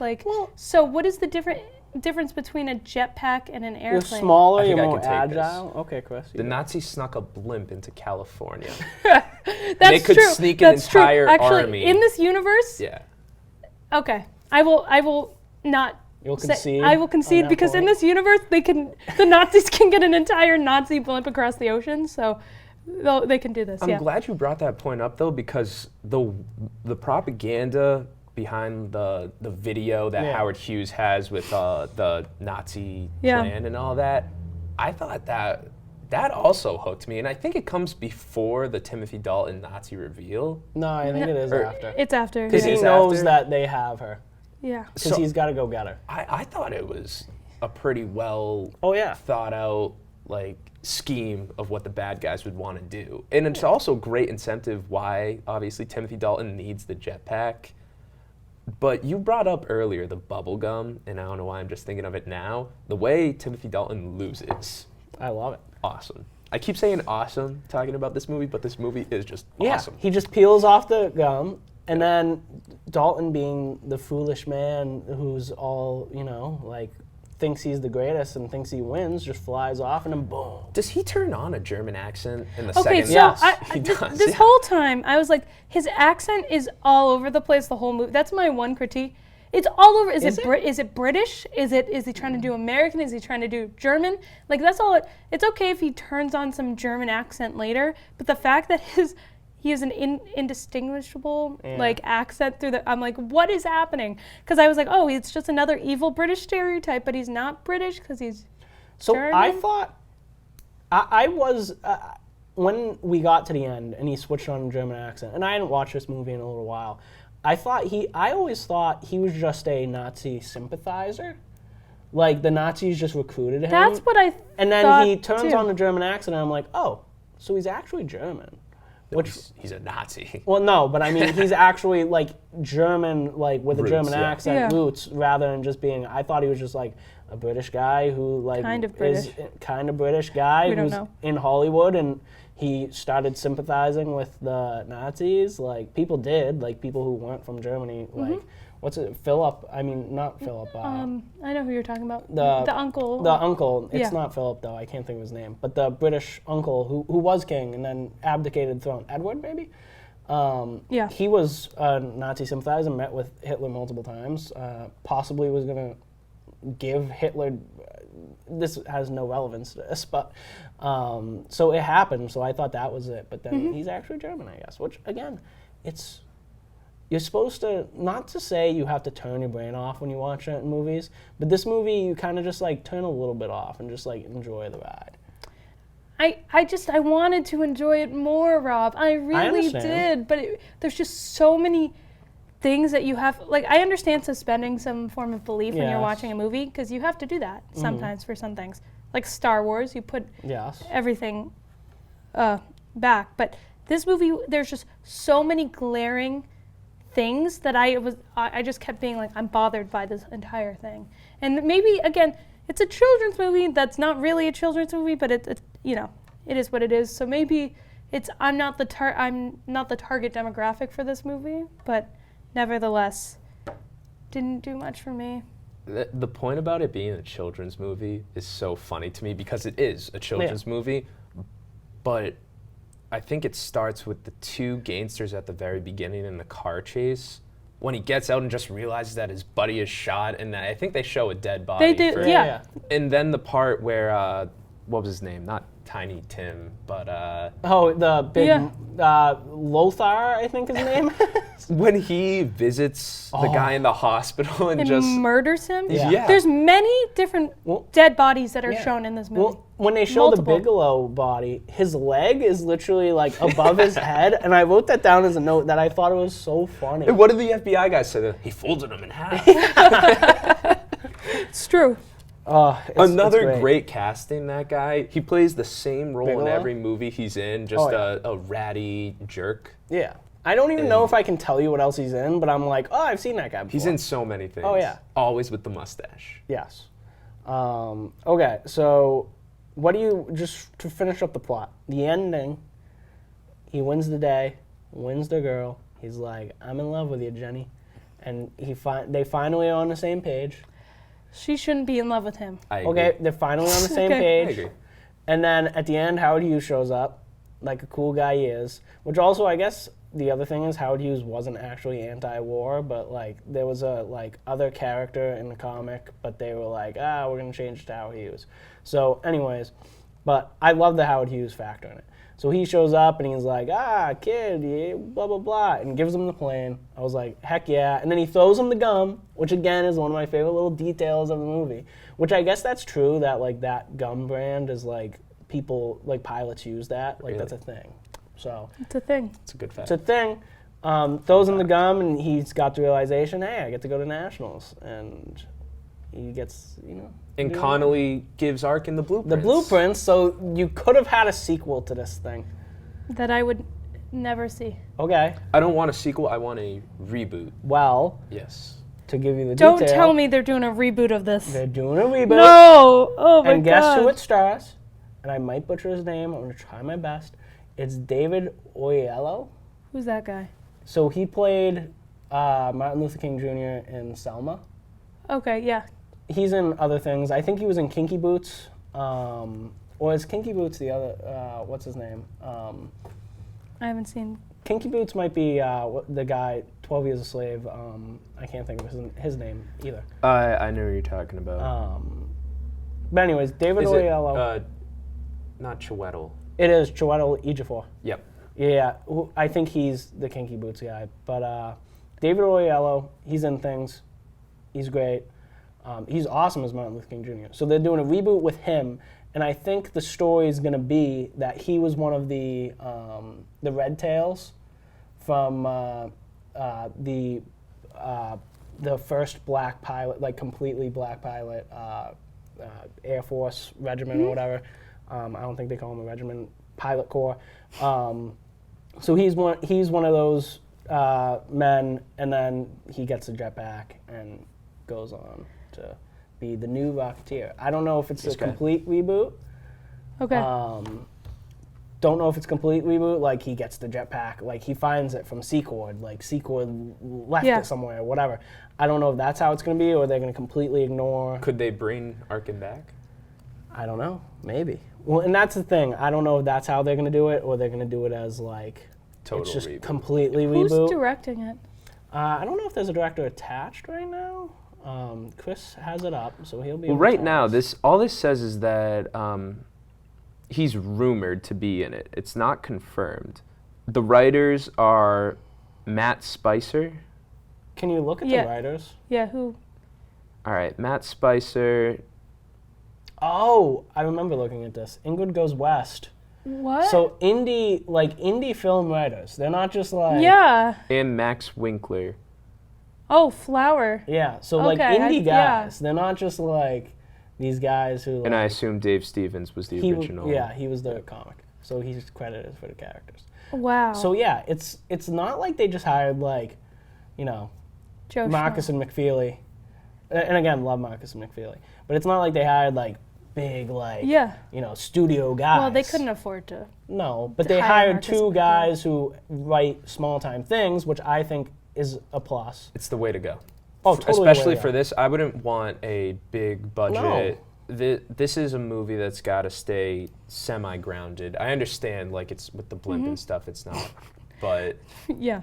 So what is the difference between a jetpack and an You're airplane? smaller, I think you're I more can take this. agile. Okay, Chris. The Nazis snuck a blimp into California. That's They could true. sneak an That's true. entire Actually, army. in this universe, Yeah. okay, I will not. You'll concede. I will on concede that because in point? this universe, the Nazis can get an entire Nazi blimp across the ocean, so they can do this. I'm yeah. glad you brought that point up though, because the propaganda behind the video that Yeah. Howard Hughes has with the Nazi Yeah. plan and all that, I thought that also hooked me, and I think it comes before the Timothy Dalton Nazi reveal. No, I think it is after. It's after. Because It he is knows after? that they have her. Yeah. Because So- he's got to go get her. I thought it was a pretty well Oh, yeah. thought out scheme of what the bad guys would want to do, and it's also great incentive why obviously Timothy Dalton needs the jetpack. But you brought up earlier the bubble gum, and I don't know why I'm just thinking of it now. The way Timothy Dalton loses, I love it. awesome. I keep saying awesome talking about this movie, but this movie is just awesome. Yeah, he just peels off the gum, and then Dalton, being the foolish man who's all, thinks he's the greatest and thinks he wins, just flies off, and then boom. Does he turn on a German accent in the Okay, second? so Yes, he does. this yeah. whole time I was like, his accent is all over the place the whole movie. That's my one critique. It's all over. Is Is it it? Is it British? Is he trying to do American? Is he trying to do German? Like that's all. It's okay if he turns on some German accent later, but the fact that he has an indistinguishable like accent through the. I'm like, what is happening? Because I was like, oh, it's just another evil British stereotype, but he's not British because he's. So German? I thought, I was, when we got to the end and he switched on a German accent, and I hadn't watched this movie in a little while, I always thought he was just a Nazi sympathizer. Like the Nazis just recruited him. That's what I And then thought he turns too. on the German accent and I'm like, oh, so he's actually German. No, he's a Nazi. Well, no, but I mean, he's actually like German, like with a Roots, German yeah. accent Yeah. roots, rather than just being. I thought he was just like a British guy who like Kind of is British. kind of British guy We don't who's know. in Hollywood, and he started sympathizing with the Nazis. Like people did, like people who weren't from Germany. Mm-hmm. Like what's it, Philip? I mean, not Philip. I know who you're talking about. The- The uncle. The uncle, it's Yeah. not Philip though. I can't think of his name, but the British uncle who was king and then abdicated the throne. Edward, maybe. Yeah. He was a Nazi sympathizer, met with Hitler multiple times. Possibly was going to give Hitler. This has no relevance to this, but so it happened. So I thought that was it. But then he's actually German, I guess. Which again, it's. You're supposed to, not to say you have to turn your brain off when you watch it in movies, but this movie you kind of just like turn a little bit off and just like enjoy the ride. I wanted to enjoy it more, Rob. I really understand. did, but there's just so many things that you have. Like, I understand suspending some form of belief when you're Yes. watching a movie, because you have to do that sometimes for some things. Like Star Wars, you put Yes. everything back. But this movie, there's just so many glaring things that I just kept being like, I'm bothered by this entire thing. And maybe, again, it's a children's movie that's not really a children's movie, but it you know, it is what it is. So maybe I'm not the target demographic for this movie, but nevertheless, didn't do much for me. The point about it being a children's movie is so funny to me because it is a children's movie, but I think it starts with the two gangsters at the very beginning in the car chase when he gets out and just realizes that his buddy is shot, and I think they show a dead body. They did, for- yeah. And then the part where, what was his name? Not Tiny Tim, but Oh, the big Yeah. Lothar, I think his name is. when he visits the guy in the hospital and And just murders him. Yeah. There's many different Well, dead bodies that are yeah. shown in this movie. Well, when they show Multiple. the Bigelow body, his leg is literally like above his head, and I wrote that down as a note that I thought it was so funny. And what did the FBI guy say? He folded him in half. It's true. It's Another great casting, that guy. He plays the same role in Bigelow? every movie he's in, just Oh, yeah. a ratty jerk. Yeah. I don't even know if I can tell you what else he's in, but I'm like, oh, I've seen that guy before. He's in so many things. Oh, yeah. Always with the mustache. Yes. Okay, so what do you, just to finish up the plot, the ending, he wins the day, wins the girl. He's like, I'm in love with you, Jenny. And they finally are on the same page. She shouldn't be in love with him. I agree. Okay, they're finally on the same Okay. I page. agree. And then at the end, Howard Hughes shows up, like a cool guy he is. Which also, I guess, the other thing is Howard Hughes wasn't actually anti-war, but like there was a like other character in the comic, but they were like, we're gonna change it to Howard Hughes. So, anyways, but I love the Howard Hughes factor in it. So he shows up and he's like, kid, yeah, blah, blah, blah, and gives him the plane. I was like, heck yeah. And then he throws him the gum, which again is one of my favorite little details of the movie, which I guess that's true that like that gum brand is like people, like pilots use that. Like that's a thing. So It's a thing. It's a good fact. it's a thing. Throws him the gum and he's got the realization, hey, I get to go to nationals. And he gets, And Connolly gives Arkin the blueprints. the blueprints, so you could have had a sequel to this thing. That I would never see. Okay, I don't want a sequel, I want a reboot. well, Yes. to give you the Don't detail, tell me they're doing a reboot of this. they're doing a reboot. No! Oh my And guess god. who it stars? And I might butcher his name, I'm going to try my best. It's David Oyelowo. Who's that guy? So he played Martin Luther King Jr. in Selma. Okay, yeah. He's in other things. I think he was in Kinky Boots. Or is Kinky Boots the other, what's his name? I haven't seen. Kinky Boots might be the guy 12 Years a Slave. I can't think of his name either. I know what you're talking about. But anyways, David Is Oyelowo. it, not Chiwetel. It is Chiwetel Ejiofor. Yep. Yeah, I think he's the Kinky Boots guy. But David Oyelowo, he's in things. He's great. He's awesome as Martin Luther King Jr. So they're doing a reboot with him, and I think the story is going to be that he was one of the Red Tails from the first black pilot, like completely black pilot, Air Force regiment or whatever. I don't think they call him a regiment, pilot corps. So he's one of those men, and then he gets a jetpack and goes on to be the new Rocketeer. I don't know if it's a complete reboot. Okay. Don't know if it's complete reboot, like he gets the jetpack, like he finds it from Secord, like Secord left it somewhere, whatever. I don't know if that's how it's going to be, or they're going to completely ignore. Could they bring Arkin back? I don't know, maybe. Well, and that's the thing. I don't know if that's how they're going to do it, or they're going to do it as like Total it's just reboot. completely Who's reboot. directing it? I don't know if there's a director attached right now. Chris has it up, so he'll be. Well, able right to now, tell us. all this says is that he's rumored to be in it. It's not confirmed. The writers are Matt Spicer. Can you look at Yeah. the writers? Yeah, who? All right, Matt Spicer. Oh, I remember looking at this. Ingrid Goes West. What? So indie film writers. They're not just like Yeah. And Max Winkler. Oh, Flower. Yeah. So like Okay, indie yeah. guys. They're not just like these guys who. And I like, assume Dave Stevens was the he original. Yeah, he was the comic. So he's credited for the characters. Wow. So yeah, it's not like they just hired like, Joe Marcus and McFeely. And again, love Marcus and McFeely. But it's not like they hired like big like Yeah. studio guys. Well, they couldn't afford to. No, but to they hire hired Marcus two McFeely. guys who write small time things, which I think is a plus. It's the way to go. Oh, totally. the Especially way to for go. this, I wouldn't want a big budget. This is a movie that's got to stay semi-grounded. I understand, like, it's with the blimp and stuff, it's not. But Yeah.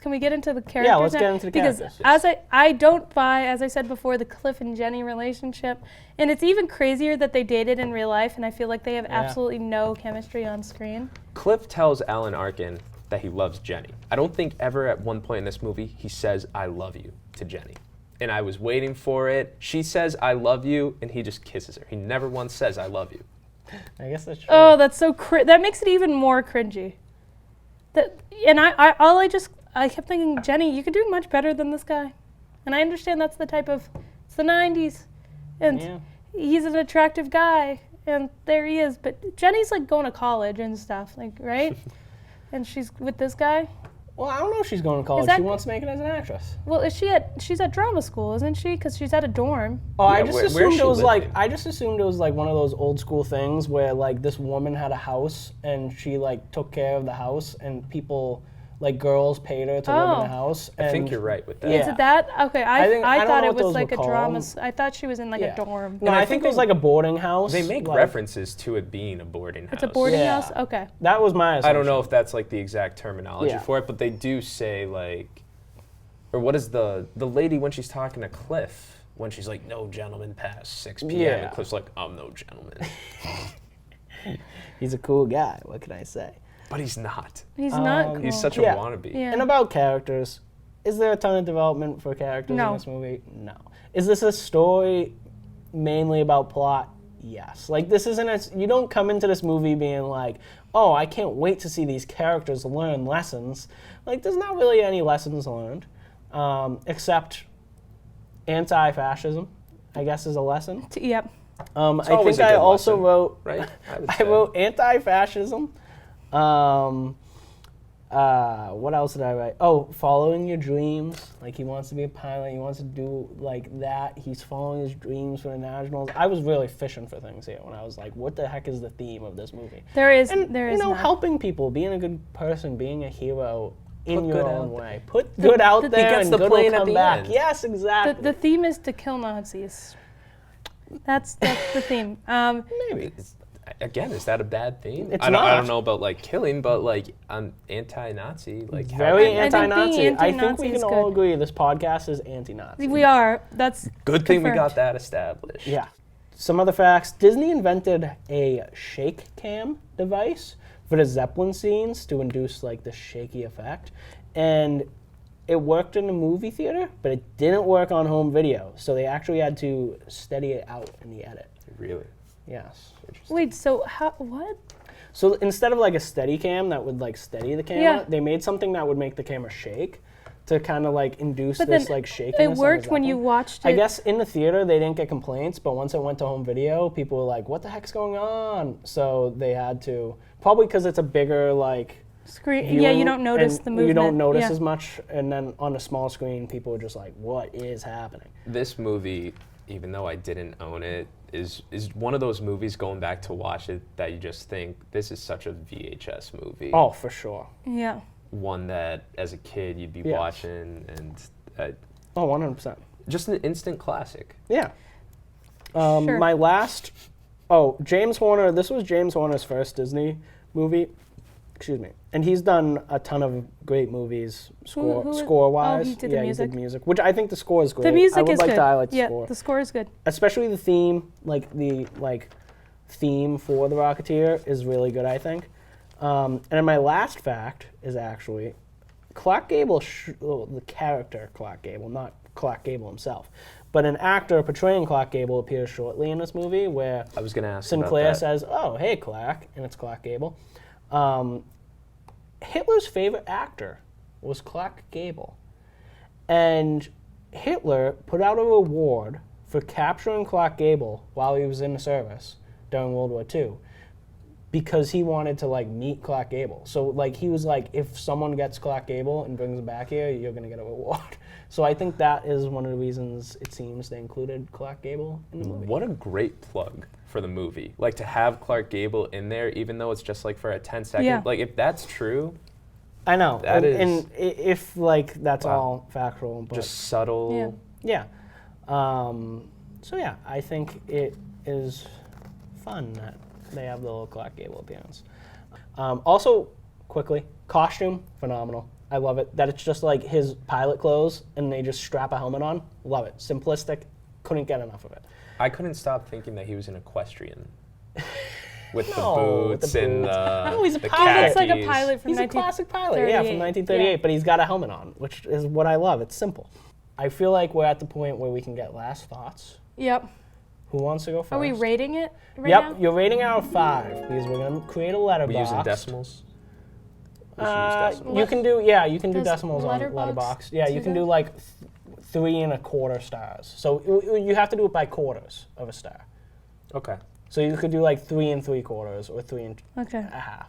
Can we get into the characters? Yeah, let's now? get into the because characters. As I don't buy, as I said before, the Cliff and Jenny relationship, and it's even crazier that they dated in real life, and I feel like they have absolutely no chemistry on screen. Cliff tells Alan Arkin that he loves Jenny. I don't think ever at one point in this movie he says, "I love you" to Jenny. And I was waiting for it. She says, "I love you," and he just kisses her. He never once says, "I love you." I guess that's true. Oh, that's so that makes it even more cringy. I kept thinking, Jenny, you could do much better than this guy. And I understand that's the type of, it's the 90s. And Yeah. he's an attractive guy. And there he is. But Jenny's like going to college and stuff, like, right? And she's with this guy. Well, I don't know if she's going to college. that- She wants to make it as an actress. Well, she's at drama school, isn't she? Because she's at a dorm. Oh, I Yeah, just where's assumed she it was living? I just assumed it was like one of those old school things where like this woman had a house and she like took care of the house and people like girls paid her to live in Oh. the house. I think and- you're right with that. Yeah. Is it that? Okay, I don't thought know it what those was like were a drama. called. I thought she was in like Yeah. a dorm. No, And I think it was like a boarding house. They make like, references to it being a boarding house. It's a boarding Yeah. house? Okay. That was my assumption. I don't know if that's like the exact terminology Yeah. for it, but they do say like, or what is the lady when she's talking to Cliff when she's like, "No gentleman past 6 p.m." Yeah. And Cliff's like, "I'm no gentleman," He's a cool guy. What can I say? but he's not. He's not cool. He's such a Yeah. wannabe. Yeah. And about characters, is there a ton of development for characters No. in this movie? No. Is this a story mainly about plot? Yes. Like this isn't you don't come into this movie being like, "Oh, I can't wait to see these characters learn lessons." Like there's not really any lessons learned, except anti-fascism, I guess, is a lesson. Yep. I always think a I good also lesson, wrote right? would I say. wrote anti-fascism. What else did I write? Oh, following your dreams. Like he wants to be a pilot. He wants to do like that. He's following his dreams for the Nationals. I was really fishing for things here when I was like, what the heck is the theme of this movie? There is And not. helping people, being a good person, being a hero in Put your good own out way. Put good out the- there He gets and the good will plane at come the back. end. Yes, exactly. The theme is to kill Nazis. That's the theme. Maybe. again, is that a bad thing? It's I not. don't know about like killing, but like I'm anti-Nazi. Like Very I think being anti-Nazi. I think anti-Nazi we is can all good. agree this podcast is anti-Nazi. We are. That's good thing we confirmed. got that established. Yeah. Some other facts. Disney invented a shake cam device for the Zeppelin scenes to induce like the shaky effect. And it worked in the movie theater, but it didn't work on home video. So they actually had to steady it out in the edit. Really Yes. interesting. Wait, so what? So instead of like a steady cam that would like steady the camera, Yeah. they made something that would make the camera shake to kind of like induce But this then like shakiness. It on the worked when you Zeppelin. watched it. I guess in the theater they didn't get complaints, but once it went to home video, people were like, "What the heck's going on?" So they had to, probably because it's a bigger like Screen. viewing, Yeah, you don't notice and the movement. You don't notice yeah. as much, and then on a small screen, people were just like, "What is happening?" This movie, even though I didn't own it, is one of those movies going back to watch it that you just think this is such a VHS movie. Oh, for sure. Yeah. One that as a kid you'd be Yes. watching, and Oh, 100%. just an instant classic. Yeah. Sure. My last, James Horner. This was James Horner's first Disney movie. Excuse me. And he's done a ton of great movies, who- score wise. oh, he did the yeah, music? he did music, which I think the score is great. The music I would is like good. to highlight the yeah, score, the score is good. especially the theme, like the theme for the Rocketeer is really good. I think. And then my last fact is actually Clark Gable, the character Clark Gable, not Clark Gable himself, but an actor portraying Clark Gable appears shortly in this movie where I was gonna ask Sinclair about that. says, "Oh, hey, Clark," and it's Clark Gable. Hitler's favorite actor was Clark Gable, and Hitler put out a reward for capturing Clark Gable while he was in the service during World War II, because he wanted to like meet Clark Gable. So like he was like, if someone gets Clark Gable and brings him back here, you're gonna get a reward. So I think that is one of the reasons it seems they included Clark Gable in the movie. What a great plug for the movie. Like to have Clark Gable in there, even though it's just like for a 10-second. Yeah. Like if that's true, I know, That is- and if like that's Wow. all factual, but just subtle. Yeah. yeah. So yeah, I think it is fun that they have the little Clark Gable appearance. Also, quickly, costume phenomenal. I love it. That it's just like his pilot clothes and they just strap a helmet on. Love it. Simplistic. Couldn't get enough of it. I couldn't stop thinking that he was an equestrian. With No, the with the boots and boots. the, No, he's a the pilot. Looks like a khakis. pilot from He's a classic pilot, yeah, from 1938, Yeah. but he's got a helmet on, which is what I love. It's simple. I feel like we're at the point where we can get last thoughts. Yep. Who wants to go first? Are we rating it right Yep, now? you're rating out of 5 because we're gonna create a letterbox. We using decimals? We should use decimals. You can do, yeah, you can do Does decimals on Letterboxd Letterbox. Yeah, you do can that? do like 3 1/4 stars. So you have to do it by quarters of a star. Okay. So you could do like 3 3/4 or 3 Okay. 1/2.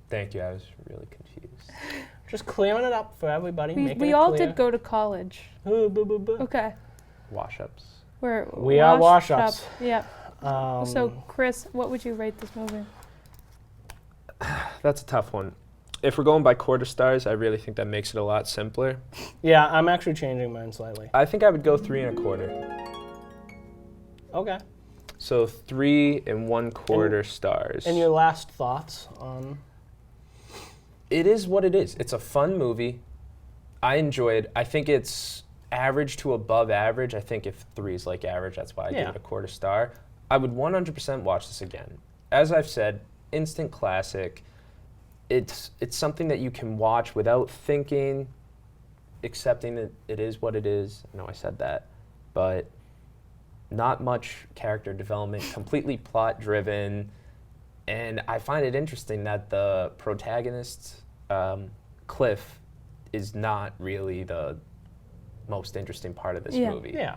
Thank you. I was really confused. Just clearing it up for everybody. We making it all clear. did go to college. Boo, boo, boo, boo. Okay. Wash-ups. We are washed wash-ups. up. Yeah. Um, So, Chris, what would you rate this movie? That's a tough one. If we're going by quarter stars, I really think that makes it a lot simpler. yeah, I'm actually changing mine slightly. I think I would go 3 1/4. Okay. So 3 1/4 stars. And your last thoughts on? It is what it is. It's a fun movie. I enjoyed. I think it's average to above average. I think if 3 is like average, that's why I give Yeah. it a quarter star. I would 100% watch this again. As I've said, instant classic. It's something that you can watch without thinking, accepting that it is what it is. I know I said that, but not much character development, completely plot driven. And I find it interesting that the protagonist, Cliff, is not really the most interesting part of this Yeah. movie. Yeah.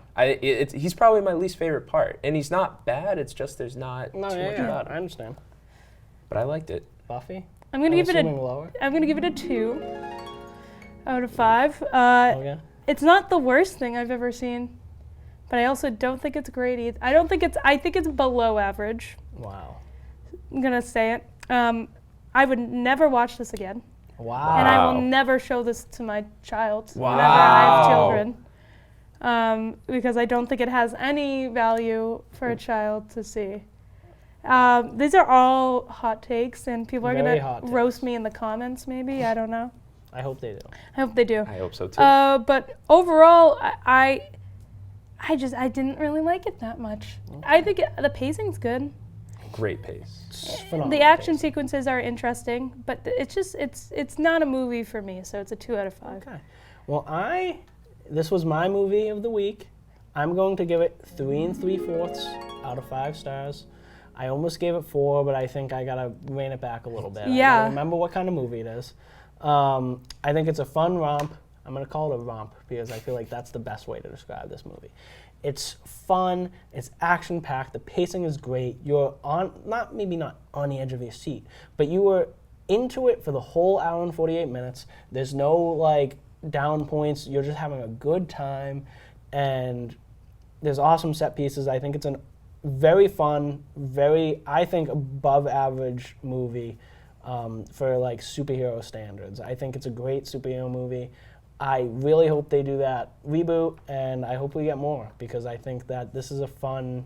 He's probably my least favorite part. And he's not bad, it's just there's not No, too much yeah, about I him. understand. But I liked it. Buffy? I'm gonna give it assuming a. lower. I'm gonna give it a 2 out of 5. Okay. It's not the worst thing I've ever seen, but I also don't think it's great either. I think it's below average. Wow. I'm gonna say it. I would never watch this again, Wow. and I will Wow. never show this to my child whenever I have Wow. children, because I don't think it has any value for a child to see. These are all hot takes, and people are Very going hot to takes. roast me in the comments, maybe. I don't know. I hope they do. I hope they do. I hope so too. But overall, I didn't really like it that much. I think the pacing's good. Great pace. It's phenomenal The action pace. sequences are interesting, but it's not a movie for me, so it's a 2 out of 5. Okay. Well, this was my movie of the week. I'm going to give it 3 3/4 out of 5 stars. I almost gave it 4, but I think I gotta rein it back a little bit. I Yeah. gotta remember what kind of movie it is. I think it's a fun romp. I'm gonna call it a romp because I feel like that's the best way to describe this movie. It's fun. It's action-packed. The pacing is great. You're maybe not on the edge of your seat, but you were into it for the whole hour and 48 minutes. There's no like down points. You're just having a good time, and there's awesome set pieces. I think it's a very fun, I think, above average movie for like superhero standards. I think it's a great superhero movie. I really hope they do that reboot, and I hope we get more because I think that this is a fun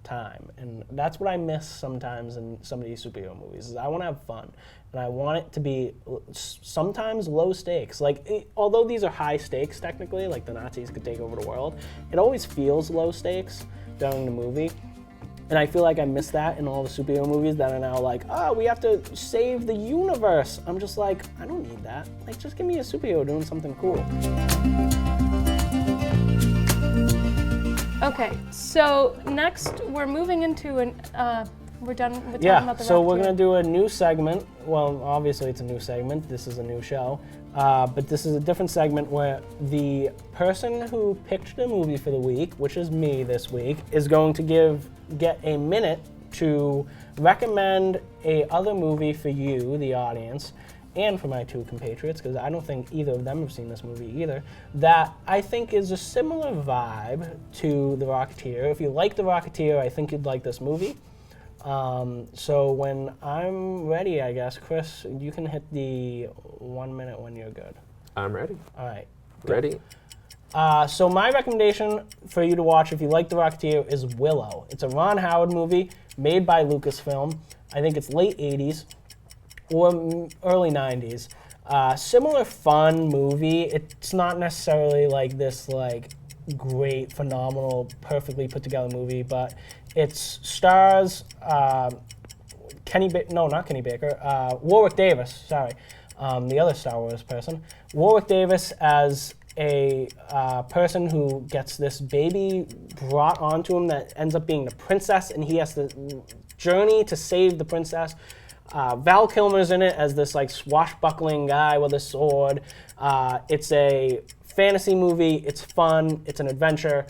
time, and that's what I miss sometimes in some of these superhero movies. Is I want to have fun, and I want it to be sometimes low stakes. Like although these are high stakes technically, like the Nazis could take over the world, it always feels low stakes during the movie. And I feel like I miss that in all the superhero movies that are now like, oh, we have to save the universe. I'm just like, I don't need that. Like, just give me a superhero doing something cool. Okay, so next we're moving into we're done with talking Yeah, about the so we're Rocketeer. going to do a new segment. Well, obviously it's a new segment. This is a new show. But this is a different segment where the person who picked the movie for the week, which is me this week, is going to get a minute to recommend a other movie for you, the audience, and for my 2 compatriots, because I don't think either of them have seen this movie either, that I think is a similar vibe to The Rocketeer. If you like The Rocketeer, I think you'd like this movie. So when I'm ready, I guess, Chris, you can hit the 1 minute when you're good. I'm ready. All right. Ready? So my recommendation for you to watch if you like The Rocketeer is Willow. It's a Ron Howard movie made by Lucasfilm. I think it's late 80s or early 90s. Similar fun movie. It's not necessarily like this like great, phenomenal, perfectly put together movie, but it stars Warwick Davis, sorry, the other Star Wars person. Warwick Davis as a person who gets this baby brought onto him that ends up being the princess, and he has to journey to save the princess. Val Kilmer's in it as this like swashbuckling guy with a sword. It's a fantasy movie. It's fun. It's an adventure.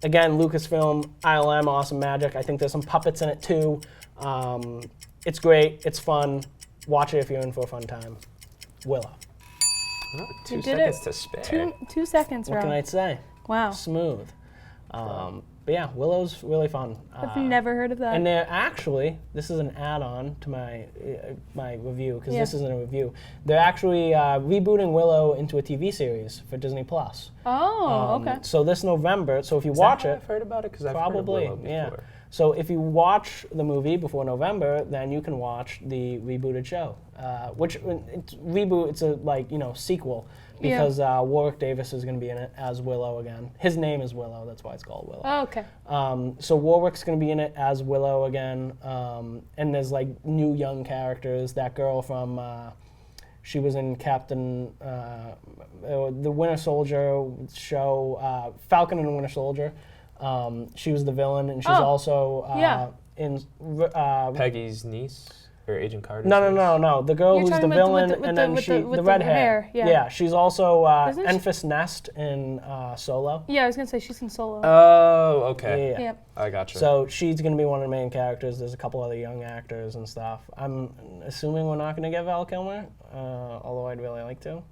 Again, Lucasfilm, ILM, awesome magic. I think there's some puppets in it too. It's great. It's fun. Watch it if you're in for a fun time. Willow. Oh, You 2 did seconds it. to spare. 2 seconds, What Rob. can I say? Wow. Smooth. But yeah, Willow's really fun. I've never heard of that. And they're actually, this is an add-on to my review, because this isn't a review. They're actually rebooting Willow into a TV series for Disney+. Okay. So this November, so if you Is watch that how it, I've heard about it because I've probably, heard of Willow yeah. before. So if you watch the movie before November, then you can watch the rebooted show, which it's a sequel, because Warwick Davis is going to be in it as Willow again. His name is Willow, that's why it's called Willow. Oh, okay. So Warwick's going to be in it as Willow again, and there's like new young characters. That girl from, she was in the Winter Soldier show, Falcon and the Winter Soldier. She was the villain, and she's also in. Peggy's niece or Agent Carter's No. niece? The girl You're who's the talking about villain, with and the- then with she the- with the the red hair, hair. yeah. She's also Isn't she- Enfys Nest in Solo. Yeah, I was gonna say she's in Solo. Oh, okay. Yeah. Yep. I gotcha. So she's going to be one of the main characters. There's a couple other young actors and stuff. I'm assuming we're not going to get Val Kilmer, although I'd really like to.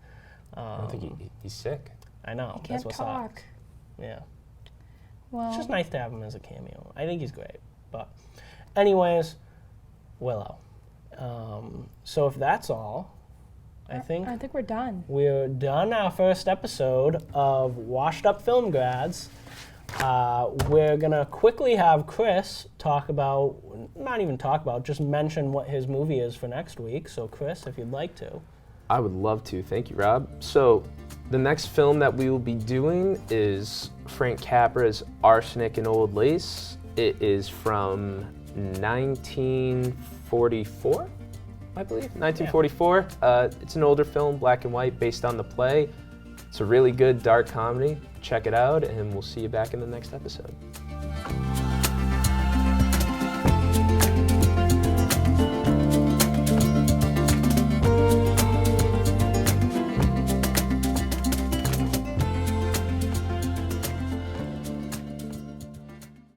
I don't think he's sick. I know. Can't That's what's talk. up. Yeah. Well, It's just nice to have him as a cameo. I think he's great. But anyways, Willow. So if that's all, I think we're done. we're done our first episode of Washed Up Film Grads. We're going to quickly have Chris talk about, not even talk about, just mention what his movie is for next week. So Chris, if you'd like to. I would love to. Thank you, Rob. So the next film that we will be doing is Frank Capra's Arsenic and Old Lace. It is from 1944, I believe, 1944. It's an older film, black and white, based on the play. It's a really good dark comedy. Check it out, and we'll see you back in the next episode.